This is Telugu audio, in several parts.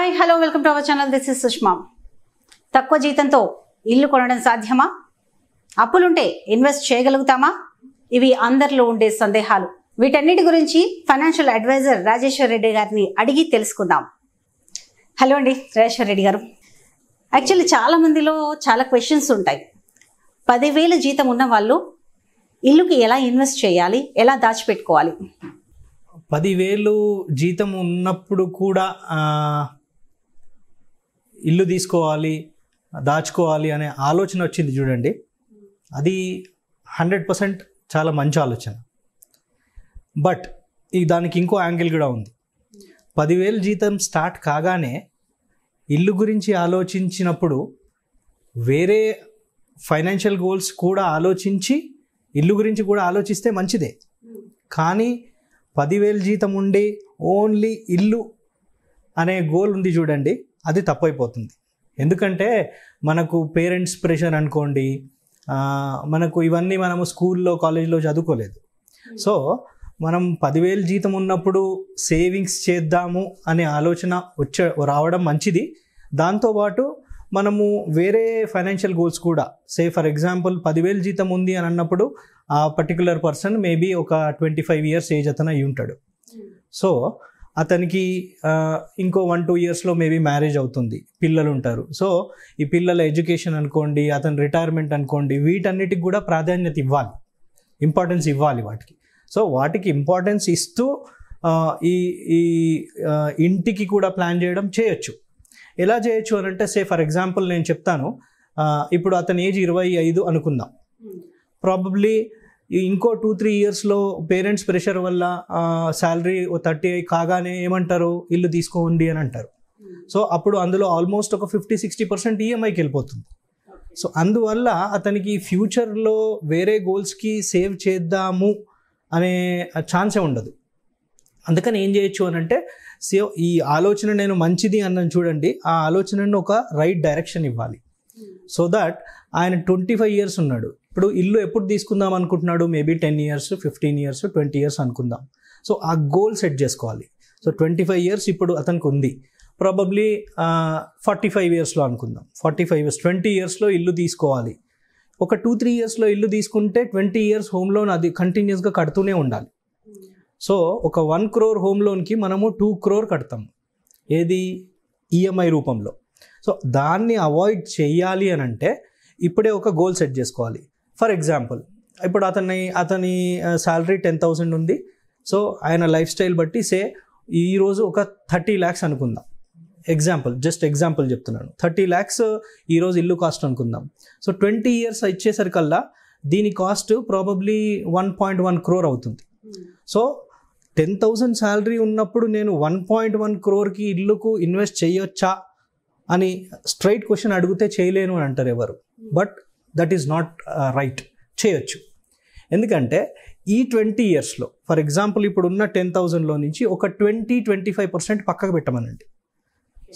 Hi hello welcome to our channel. This is Sushma. తక్కువ జీతంతో ఇల్లు కొనడం సాధ్యమా? అప్పులుంటే ఇన్వెస్ట్ చేయగలుగుతామా? ఇవి అందరిలో ఉండే సందేహాలు. వీటన్నిటి గురించి ఫైనాన్షియల్ అడ్వైజర్ రాజేశ్వర్ రెడ్డి గారిని అడిగి తెలుసుకుందాం. హలో అండి రాజేశ్వర్ రెడ్డి గారు. యాక్చువల్లీ చాలా మందిలో చాలా క్వశ్చన్స్ ఉంటాయి. 10,000 జీతం ఉన్న వాళ్ళు ఇల్లుకి ఎలా ఇన్వెస్ట్ చేయాలి, ఎలా దాచిపెట్టుకోవాలి? 10,000 జీతం ఉన్నప్పుడు కూడా ఇల్లు తీసుకోవాలి, దాచుకోవాలి అనే ఆలోచన వచ్చింది చూడండి, అది 100% చాలా మంచి ఆలోచన. బట్ దానికి ఇంకో యాంగిల్ కూడా ఉంది. 10,000 జీతం స్టార్ట్ కాగానే ఇల్లు గురించి ఆలోచించినప్పుడు వేరే ఫైనాన్షియల్ గోల్స్ కూడా ఆలోచించి ఇల్లు గురించి కూడా ఆలోచిస్తే మంచిదే. కానీ 10,000 జీతం ఉండి ఓన్లీ ఇల్లు అనే గోల్ ఉంది చూడండి, అది తప్పైపోతుంది. ఎందుకంటే మనకు పేరెంట్స్ ప్రెషర్ అనుకోండి, మనకు ఇవన్నీ మనము స్కూల్లో కాలేజ్లో చదువుకోలేదు. సో మనం 10,000 జీతం ఉన్నప్పుడు సేవింగ్స్ చేద్దాము అనే ఆలోచన రావడం మంచిది. దాంతోపాటు మనము వేరే ఫైనాన్షియల్ గోల్స్ కూడా, సే ఫర్ ఎగ్జాంపుల్ 10,000 జీతం ఉంది అని అన్నప్పుడు ఆ పర్టికులర్ పర్సన్ మేబీ ఒక 25 years ఏజ్ అతను అయి ఉంటాడు. సో అతనికి ఇంకో 1-2 yearsలో మేబీ మ్యారేజ్ అవుతుంది, పిల్లలు ఉంటారు. సో ఈ పిల్లల ఎడ్యుకేషన్ అనుకోండి, అతని రిటైర్మెంట్ అనుకోండి, వీటన్నిటికి కూడా ప్రాధాన్యత ఇవ్వాలి, ఇంపార్టెన్స్ ఇవ్వాలి వాటికి. సో వాటికి ఇంపార్టెన్స్ ఇస్తూ ఈ ఇంటికి కూడా ప్లాన్ చేయొచ్చు. ఎలా చేయొచ్చు అని అంటే, సే ఫర్ ఎగ్జాంపుల్ నేను చెప్తాను, ఇప్పుడు అతని ఏజ్ 25 అనుకుందాం. ప్రాబబ్లీ ఇంకో 2-3 yearsలో పేరెంట్స్ ప్రెషర్ వల్ల శాలరీ 30 కాగానే ఏమంటారు, ఇల్లు తీసుకోండి అని అంటారు. సో అప్పుడు అందులో ఆల్మోస్ట్ ఒక 50-60% ఈఎంఐకి వెళ్ళిపోతుంది. సో అందువల్ల అతనికి ఫ్యూచర్లో వేరే గోల్స్కి సేవ్ చేద్దాము అనే ఛాన్సే ఉండదు. అందుకని ఏం చేయొచ్చు అని అంటే, ఈ ఆలోచన నేను మంచిది అన్నాను చూడండి, ఆ ఆలోచనను ఒక రైట్ డైరెక్షన్ ఇవ్వాలి. సో దట్ ఆయన 25 years ఉన్నాడు, ఇప్పుడు ఇల్లు ఎప్పుడు తీసుకుందాం అనుకుంటున్నాడు, మేబీ 10 years, 15 years, 20 years అనుకుందాం. సో ఆ గోల్ సెట్ చేసుకోవాలి. సో 25 years ఇప్పుడు అతనికి ఉంది, ప్రాబబ్లీ 45 yearsలో అనుకుందాం, 45 years, 20 yearsలో ఇల్లు తీసుకోవాలి. ఒక 2-3 yearsలో ఇల్లు తీసుకుంటే 20 years హోమ్ లోన్ అది కంటిన్యూస్గా కడుతూనే ఉండాలి. సో ఒక 1 crore హోమ్ లోన్కి మనము 2 crore కడతాం, ఏది ఈఎంఐ రూపంలో. సో దాన్ని అవాయిడ్ చేయాలి అని అంటే ఇప్పుడే ఒక గోల్ సెట్ చేసుకోవాలి. ఫర్ ఎగ్జాంపుల్ ఇప్పుడు అతని శాలరీ 10,000 ఉంది. సో ఆయన లైఫ్ స్టైల్ బట్టి సే ఈరోజు ఒక 30 lakhs అనుకుందాం, జస్ట్ ఎగ్జాంపుల్ చెప్తున్నాను. 30 lakhs ఈరోజు ఇల్లు కాస్ట్ అనుకుందాం. సో 20 years ఇచ్చేసరికల్లా దీని కాస్ట్ ప్రాబబ్లీ 1.1 crore అవుతుంది. సో 10,000 శాలరీ ఉన్నప్పుడు నేను 1.1 crore ఇల్లుకు ఇన్వెస్ట్ చేయొచ్చా అని స్ట్రైట్ క్వశ్చన్ అడిగితే చేయలేను అని అంటారు ఎవరు. But that is not right, చేయొచ్చు. ఎందుకంటే ఈ 20 yearsలో ఫర్ ఎగ్జాంపుల్ ఇప్పుడున్న 10,000లో నుంచి ఒక 20-25% పక్కకు పెట్టమనండి.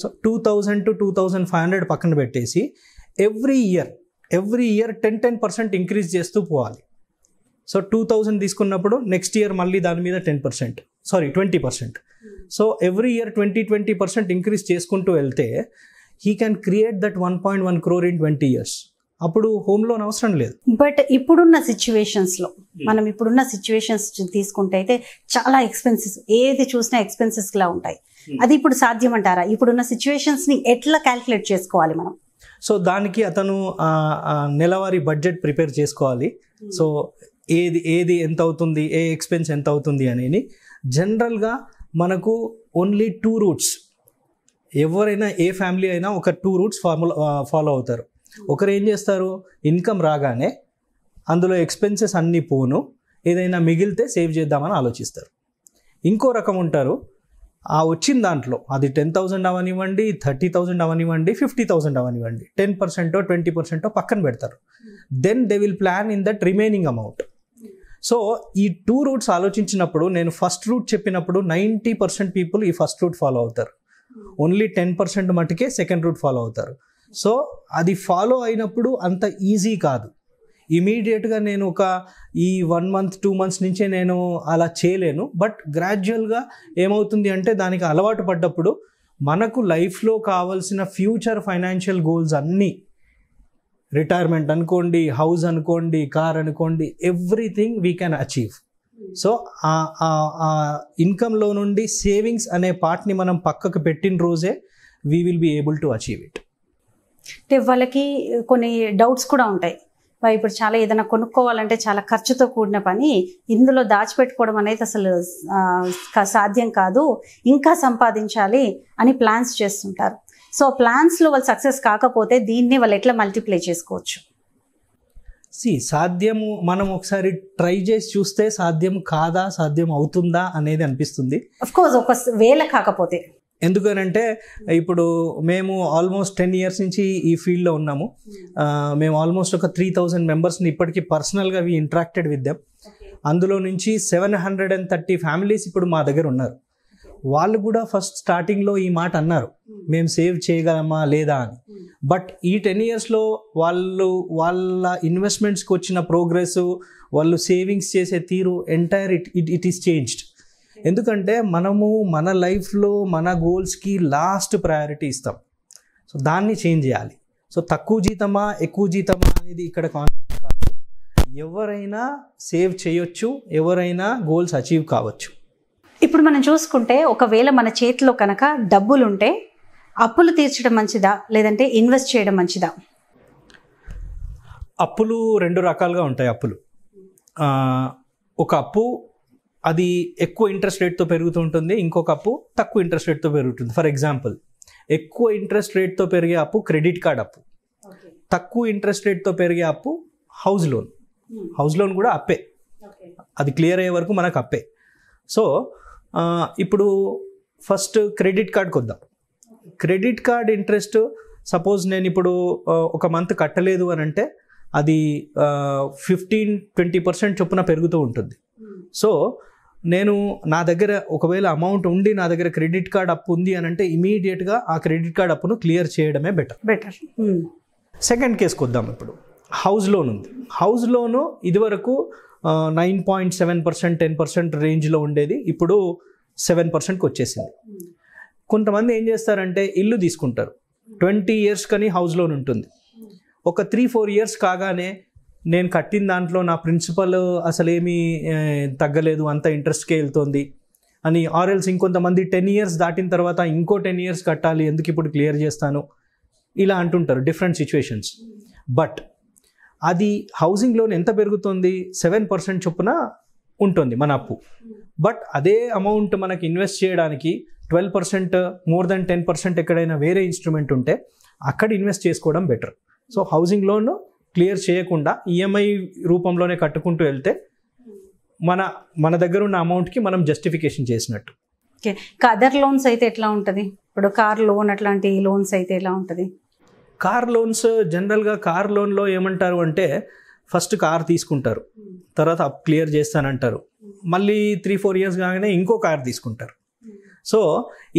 సో 2,000 to 2,500 పక్కన పెట్టేసి ఎవ్రీ ఇయర్ 10% ఇంక్రీజ్ చేస్తూ పోవాలి. సో 2,000 తీసుకున్నప్పుడు నెక్స్ట్ ఇయర్ మళ్ళీ దాని మీద 20%. సో ఎవ్రీ ఇయర్ 20% ఇంక్రీజ్ చేసుకుంటూ వెళ్తే he can create that 1.1 crore in 20 years. అప్పుడు హోమ్ లోన్ అవసరం లేదు. బట్ ఇప్పుడున్న సిచ్యువేషన్స్లో మనం తీసుకుంటే అయితే చాలా ఎక్స్పెన్సెస్, ఏది చూసినా ఎక్స్పెన్సెస్ లా ఉంటాయి. అది ఇప్పుడు సాధ్యం అంటారా? ఇప్పుడున్న సిచ్యువేషన్స్ని ఎట్లా క్యాల్కులేట్ చేసుకోవాలి మనం? సో దానికి అతను నెలవారీ బడ్జెట్ ప్రిపేర్ చేసుకోవాలి. సో ఏది ఎంత అవుతుంది, ఏ ఎక్స్పెన్స్ ఎంత అవుతుంది అనేది. జనరల్గా మనకు ఓన్లీ 2 routes, ఎవరైనా ఏ ఫ్యామిలీ అయినా ఒక 2 routes ఫాలో అవుతారు. ఒకరు ఏం చేస్తారు, ఇన్కమ్ రాగానే అందులో ఎక్స్పెన్సెస్ అన్నీ పోను, ఏదైనా మిగిలితే సేవ్ చేద్దామని ఆలోచిస్తారు. ఇంకో రకం ఉంటారు, ఆ వచ్చిన దాంట్లో అది 10,000 అవనివ్వండి, 30,000 అవనివ్వండి, 50,000 అవనివ్వండి, 10% 20% పక్కన పెడతారు. Then they will plan in that remaining amount. So ఈ 2 routes ఆలోచించినప్పుడు, నేను ఫస్ట్ రూట్ చెప్పినప్పుడు 90% పీపుల్ ఈ ఫస్ట్ రూట్ ఫాలో అవుతారు, ఓన్లీ 10% మటుకే సెకండ్ రూట్ ఫాలో అవుతారు. సో అది ఫాలో అయినప్పుడు అంత ఈజీ కాదు. ఇమీడియట్గా నేను ఈ 1 month 2 months నుంచే నేను అలా చేయలేను. బట్ గ్రాడ్యువల్గా ఏమవుతుంది అంటే దానికి అలవాటు పడ్డప్పుడు మనకు లైఫ్లో కావాల్సిన ఫ్యూచర్ ఫైనాన్షియల్ గోల్స్ అన్నీ, రిటైర్మెంట్ అనుకోండి, హౌస్ అనుకోండి, కార్ అనుకోండి, everything we can achieve. So ఆ ఇన్కంలో నుండి సేవింగ్స్ అనే పార్ట్ని మనం పక్కకు పెట్టిన రోజే we will be able to achieve it. అంటే వాళ్ళకి కొన్ని డౌట్స్ కూడా ఉంటాయి. ఇప్పుడు చాలా ఏదైనా కొనుక్కోవాలంటే చాలా ఖర్చుతో కూడిన పని, ఇందులో దాచిపెట్టుకోవడం అనేది అసలు సాధ్యం కాదు, ఇంకా సంపాదించాలి అని ప్లాన్స్ చేస్తుంటారు. సో ప్లాన్స్లో వాళ్ళు సక్సెస్ కాకపోతే దీన్ని వాళ్ళు ఎట్లా మల్టిప్లై చేసుకోవచ్చు? సాధ్యము మనం ఒకసారి ట్రై చేసి చూస్తే సాధ్యం కాదా, సాధ్యం అవుతుందా అనేది అనిపిస్తుంది. అఫ్ కోర్స్ ఒకవేళ కాకపోతే, ఎందుకనంటే ఇప్పుడు మేము ఆల్మోస్ట్ 10 years నుంచి ఈ ఫీల్డ్లో ఉన్నాము. మేము ఆల్మోస్ట్ ఒక 3000 మెంబర్స్ని ఇప్పటికీ పర్సనల్గా వి ఇంటరాక్టెడ్ విత్ దెమ్. అందులో నుంచి 730 ఫ్యామిలీస్ ఇప్పుడు మా దగ్గర ఉన్నారు. వాళ్ళు కూడా ఫస్ట్ స్టార్టింగ్లో ఈ మాట అన్నారు, మేము సేవ్ చేయగలమా లేదా అని. బట్ ఈ 10 yearsలో వాళ్ళ ఇన్వెస్ట్మెంట్స్కి వచ్చిన ప్రోగ్రెస్, వాళ్ళు సేవింగ్స్ చేసే తీరు ఎంటైర్ ఇట్ ఈస్ చేంజ్డ్. ఎందుకంటే మనము మన లైఫ్లో మన గోల్స్కి లాస్ట్ ప్రయారిటీ ఇస్తాం. సో దాన్ని చేంజ్ చేయాలి. సో తక్కువ జీతమా ఎక్కువ జీతమా అనేది ఇక్కడ కాన్సెప్ట్ కాదు. ఎవరైనా సేవ్ చేయొచ్చు, ఎవరైనా గోల్స్ అచీవ్ కావచ్చు. ఇప్పుడు మనం చూసుకుంటే ఒకవేళ మన చేతిలో కనుక డబ్బులుంటే అప్పులు తీర్చడం మంచిదా లేదంటే ఇన్వెస్ట్ చేయడం మంచిదా? అప్పులు 2 రకాలుగా ఉంటాయి. అప్పులు ఒక అప్పు అది ఎక్కువ ఇంట్రెస్ట్ రేట్తో పెరుగుతూ ఉంటుంది, ఇంకొక అప్పు తక్కువ ఇంట్రెస్ట్ రేట్తో పెరుగుతుంది. ఫర్ ఎగ్జాంపుల్, ఎక్కువ ఇంట్రెస్ట్ రేట్తో పెరిగే అప్పు క్రెడిట్ కార్డ్ అప్పు, తక్కువ ఇంట్రెస్ట్ రేట్తో పెరిగే అప్పు హౌస్ లోన్. హౌస్ లోన్ కూడా అప్పే, అది క్లియర్ అయ్యే వరకు మనకు అప్పే. సో ఇప్పుడు ఫస్ట్ క్రెడిట్ కార్డ్కి వద్దాం. క్రెడిట్ కార్డ్ ఇంట్రెస్ట్ సపోజ్ నేను ఇప్పుడు ఒక మంత్ కట్టలేదు అని అంటే అది 15-20% చొప్పున పెరుగుతూ ఉంటుంది. సో నేను నా దగ్గర ఒకవేళ అమౌంట్ ఉండి నా దగ్గర క్రెడిట్ కార్డ్ అప్పు ఉంది అని అంటే ఇమీడియట్గా ఆ క్రెడిట్ కార్డ్ అప్పును క్లియర్ చేయడమే బెటర్. సెకండ్ కేసుకి వద్దాం. ఇప్పుడు హౌస్ లోన్ ఉంది. హౌస్ లోను ఇదివరకు 9.7%, 10% రేంజ్లో ఉండేది, ఇప్పుడు 7%కి వచ్చేసింది. కొంతమంది ఏం చేస్తారంటే ఇల్లు తీసుకుంటారు, 20 years కానీ హౌస్ లోన్ ఉంటుంది. ఒక 3-4 years కాగానే నేను కట్టిన దాంట్లో నా ప్రిన్సిపల్ అసలేమీ తగ్గలేదు, అంత ఇంట్రెస్ట్కే వెళ్తుంది అని, ఆర్ఎల్స్ ఇంకొంతమంది 10 years దాటిన తర్వాత ఇంకో 10 years కట్టాలి, ఎందుకు ఇప్పుడు క్లియర్ చేస్తాను, ఇలా అంటుంటారు. Different situations. బట్ అది హౌసింగ్ లోన్ ఎంత పెరుగుతుంది? 7% చొప్పున ఉంటుంది మన అప్పు. బట్ అదే అమౌంట్ మనకి ఇన్వెస్ట్ చేయడానికి 12%, మోర్ దెన్ 10% ఎక్కడైనా వేరే ఇన్స్ట్రుమెంట్ ఉంటే అక్కడ ఇన్వెస్ట్ చేసుకోవడం better. So housing loan clear చేయకుండా ఈఎంఐ రూపంలోనే కట్టుకుంటూ వెళ్తే మన దగ్గర ఉన్న అమౌంట్కి మనం జస్టిఫికేషన్ చేసినట్టు. ఓకే, అదర్ లోన్స్ అయితే ఎట్లా ఉంటుంది? ఇప్పుడు కార్ లోన్ అట్లాంటి లోన్స్ అయితే ఎలా ఉంటుంది? కార్ లోన్స్ జనరల్గా కార్ లోన్లో ఏమంటారు అంటే ఫస్ట్ కార్ తీసుకుంటారు, తర్వాత అప్ క్లియర్ చేస్తానంటారు, మళ్ళీ 3-4 years కాగానే ఇంకో కార్ తీసుకుంటారు. సో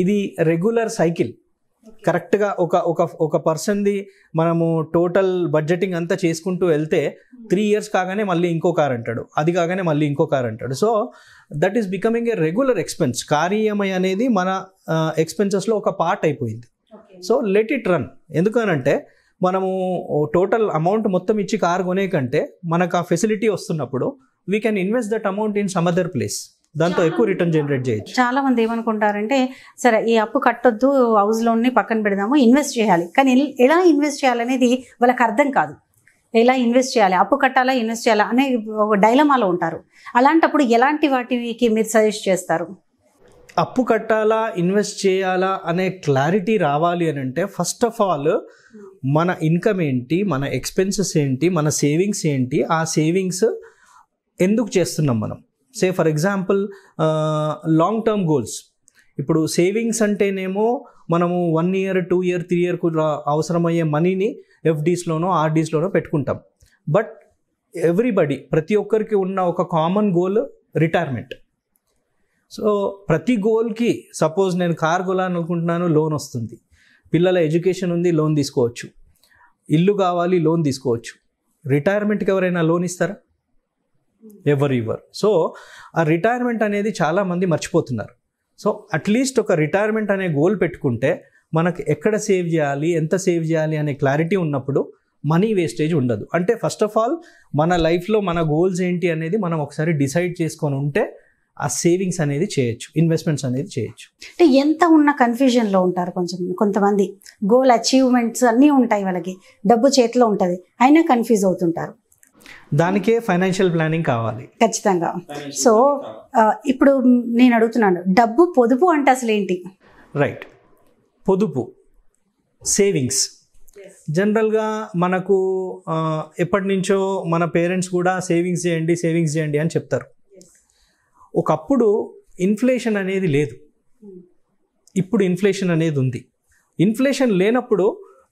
ఇది రెగ్యులర్ సైకిల్. కరెక్ట్గా ఒక పర్సన్ది మనము టోటల్ బడ్జెటింగ్ అంతా చేసుకుంటూ వెళ్తే 3 years కాగానే మళ్ళీ ఇంకో కార్ అంటాడు, అది కాగానే మళ్ళీ ఇంకో కార్ అంటాడు. So that is becoming a regular expense. Car EMI అనేది మన ఎక్స్పెన్సెస్లో ఒక పార్ట్ అయిపోయింది. So let it run. ఎందుకనంటే మనము టోటల్ అమౌంట్ మొత్తం ఇచ్చి కార్ కొనే కంటే మనకు ఆ ఫెసిలిటీ వస్తున్నప్పుడు we can invest that amount in some other place, దాంతో ఎక్కువ రిటర్న్ జనరేట్ చేయొచ్చు. చాలా మంది ఏమనుకుంటారంటే సరే ఈ అప్పు కట్టొద్దు, హౌస్ లోన్ని పక్కన పెడదాము, ఇన్వెస్ట్ చేయాలి. కానీ ఎలా ఇన్వెస్ట్ చేయాలనేది వాళ్ళకి అర్థం కాదు. ఎలా ఇన్వెస్ట్ చేయాలి, అప్పు కట్టాలా ఇన్వెస్ట్ చేయాలా అనే ఒక డైలమాలో ఉంటారు. అలాంటప్పుడు ఎలాంటి వాటికి మీరు సజెస్ట్ చేస్తారు? అప్పు కట్టాలా ఇన్వెస్ట్ చేయాలా అనే క్లారిటీ రావాలి అని అంటే ఫస్ట్ ఆఫ్ ఆల్ మన ఇన్కమ్ ఏంటి, మన ఎక్స్పెన్సెస్ ఏంటి, మన సేవింగ్స్ ఏంటి, ఆ సేవింగ్స్ ఎందుకు చేస్తున్నాం మనం. Say for example long term goals. ఇప్పుడు సేవింగ్స్ అంటేనేమో మనము 1 year, 2 year, 3 year అవసరమయ్యే మనీని ఎఫ్డీస్లోనో ఆర్డీస్లోనో పెట్టుకుంటాం. బట్ ప్రతి ఒక్కరికి ఉన్న ఒక కామన్ గోల్ రిటైర్మెంట్. సో ప్రతి గోల్కి సపోజ్ నేను కార్ కొనాలనుకుంటున్నాను, లోన్ వస్తుంది. పిల్లల ఎడ్యుకేషన్ ఉంది, లోన్ తీసుకోవచ్చు. ఇల్లు కావాలి, లోన్ తీసుకోవచ్చు. రిటైర్మెంట్కి ఎవరైనా లోన్ ఇస్తారా? ఎవరు. సో ఆ రిటైర్మెంట్ అనేది చాలామంది మర్చిపోతున్నారు. సో అట్లీస్ట్ ఒక రిటైర్మెంట్ అనే గోల్ పెట్టుకుంటే మనకు ఎక్కడ సేవ్ చేయాలి, ఎంత సేవ్ చేయాలి అనే క్లారిటీ ఉన్నప్పుడు మనీ వేస్టేజ్ ఉండదు. అంటే ఫస్ట్ ఆఫ్ ఆల్ మన లైఫ్లో మన గోల్స్ ఏంటి అనేది మనం ఒకసారి డిసైడ్ చేసుకొని ఉంటే ఆ సేవింగ్స్ అనేది చేయొచ్చు, ఇన్వెస్ట్మెంట్స్ అనేది చేయొచ్చు. అంటే ఎంత ఉన్న కన్ఫ్యూజన్లో ఉంటారు కొంతమంది. గోల్ అచీవ్మెంట్స్ అన్నీ ఉంటాయి, వాళ్ళకి డబ్బు చేతిలో ఉంటుంది, అయినా కన్ఫ్యూజ్ అవుతుంటారు. దానికే ఫైనాన్షియల్ ప్లానింగ్ కావాలి ఖచ్చితంగా. సో ఇప్పుడు నేను అడుగుతున్నాను, డబ్బు పొదుపు అంటే అసలు ఏంటి? రైట్, పొదుపు, సేవింగ్స్. జనరల్గా మనకు ఎప్పటి నుంచో మన పేరెంట్స్ కూడా సేవింగ్స్ చేయండి అని చెప్తారు. ఒకప్పుడు ఇన్ఫ్లేషన్ అనేది లేదు, ఇప్పుడు ఇన్ఫ్లేషన్ అనేది ఉంది. ఇన్ఫ్లేషన్ లేనప్పుడు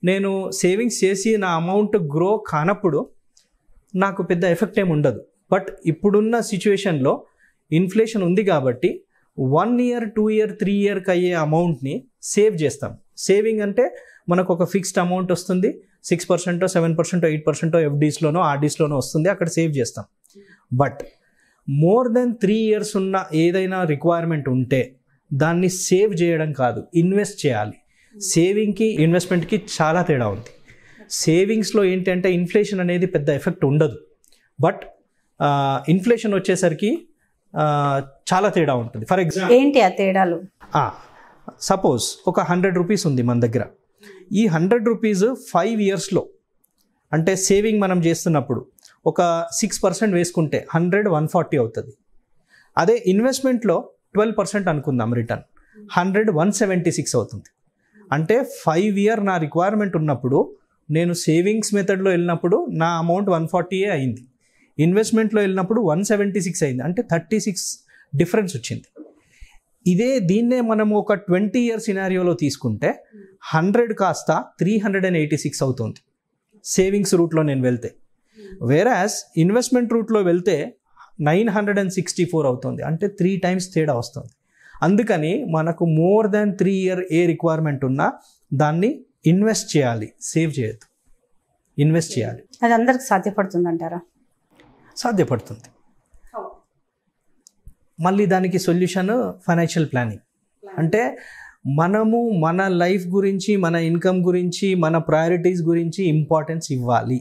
నేను సేవింగ్స్ చేసి నా అమౌంట్ గ్రో కానప్పుడు నాకు పెద్ద ఎఫెక్ట్ ఏమి ఉండదు. బట్ ఇప్పుడున్న సిచ్యువేషన్లో ఇన్ఫ్లేషన్ ఉంది కాబట్టి 1 year 2 year 3 yearకి అయ్యే అమౌంట్ని సేవ్ చేస్తాం. సేవింగ్ అంటే మనకు ఒక ఫిక్స్డ్ అమౌంట్ వస్తుంది, 6%, 7%, 8% ఎఫ్డీస్లోనో ఆర్డీస్లోనో వస్తుంది, అక్కడ సేవ్ చేస్తాం. బట్ మోర్ దెన్ 3 years ఉన్న ఏదైనా రిక్వైర్మెంట్ ఉంటే దాన్ని సేవ్ చేయడం కాదు, ఇన్వెస్ట్ చేయాలి. సేవింగ్కి ఇన్వెస్ట్మెంట్కి చాలా తేడా ఉంది. సేవింగ్స్లో ఏంటంటే ఇన్ఫ్లేషన్ అనేది పెద్ద ఎఫెక్ట్ ఉండదు, బట్ ఇన్ఫ్లేషన్ వచ్చేసరికి చాలా తేడా ఉంటుంది. ఫర్ ఎగ్జాంపుల్ ఏంటి ఆ తేడాలు? సపోజ్ ఒక 100 రూపీస్ ఉంది మన దగ్గర. ఈ 100 రూపీస్ 5 yearsలో అంటే సేవింగ్ మనం చేస్తున్నప్పుడు ఒక 6% వేసుకుంటే 100 140 అవుతుంది. అదే ఇన్వెస్ట్మెంట్లో 12% అనుకుందాం రిటర్న్, 100 176 అవుతుంది. అంటే 5 year నా రిక్వైర్మెంట్ ఉన్నప్పుడు నేను సేవింగ్స్ మెథడ్లో వెళ్ళినప్పుడు నా అమౌంట్ 140 అయింది, ఇన్వెస్ట్మెంట్లో వెళ్ళినప్పుడు 176 అయింది, అంటే 36 డిఫరెన్స్ వచ్చింది. దీన్నే మనము ఒక 20 year సినారియోలో తీసుకుంటే 100 కాస్త 386 అవుతుంది సేవింగ్స్ రూట్లో నేను వెళ్తే. వేరాస్ ఇన్వెస్ట్మెంట్ రూట్లో వెళ్తే 964 అవుతుంది, అంటే 3 times తేడా వస్తుంది. అందుకని మనకు మోర్ దాన్ 3 year ఏ రిక్వైర్మెంట్ ఉన్నా దాన్ని ఇన్వెస్ట్ చేయాలి, సేవ్ చేయొద్దు, ఇన్వెస్ట్ చేయాలి. అది అందరికి సాధ్యపడుతుంది అంటారా? సాధ్యపడుతుంది. మళ్ళీ దానికి సొల్యూషన్ ఫైనాన్షియల్ ప్లానింగ్. అంటే మనము మన లైఫ్ గురించి, మన ఇన్కమ్ గురించి, మన ప్రయారిటీస్ గురించి ఇంపార్టెన్స్ ఇవ్వాలి,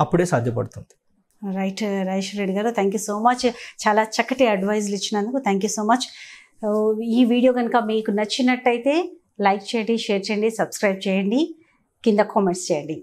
అప్పుడే సాధ్యపడుతుంది. రైట్ రాజేశ్వర రెడ్డి గారు, థ్యాంక్ యూ సో మచ్. చాలా చక్కటి అడ్వైజ్లు ఇచ్చినందుకు థ్యాంక్ యూ సో మచ్. ఈ వీడియో కనుక మీకు నచ్చినట్టయితే లైక్ చేయండి, షేర్ చేయండి, సబ్స్క్రైబ్ చేయండి, కింద కామెంట్స్ చేయండి.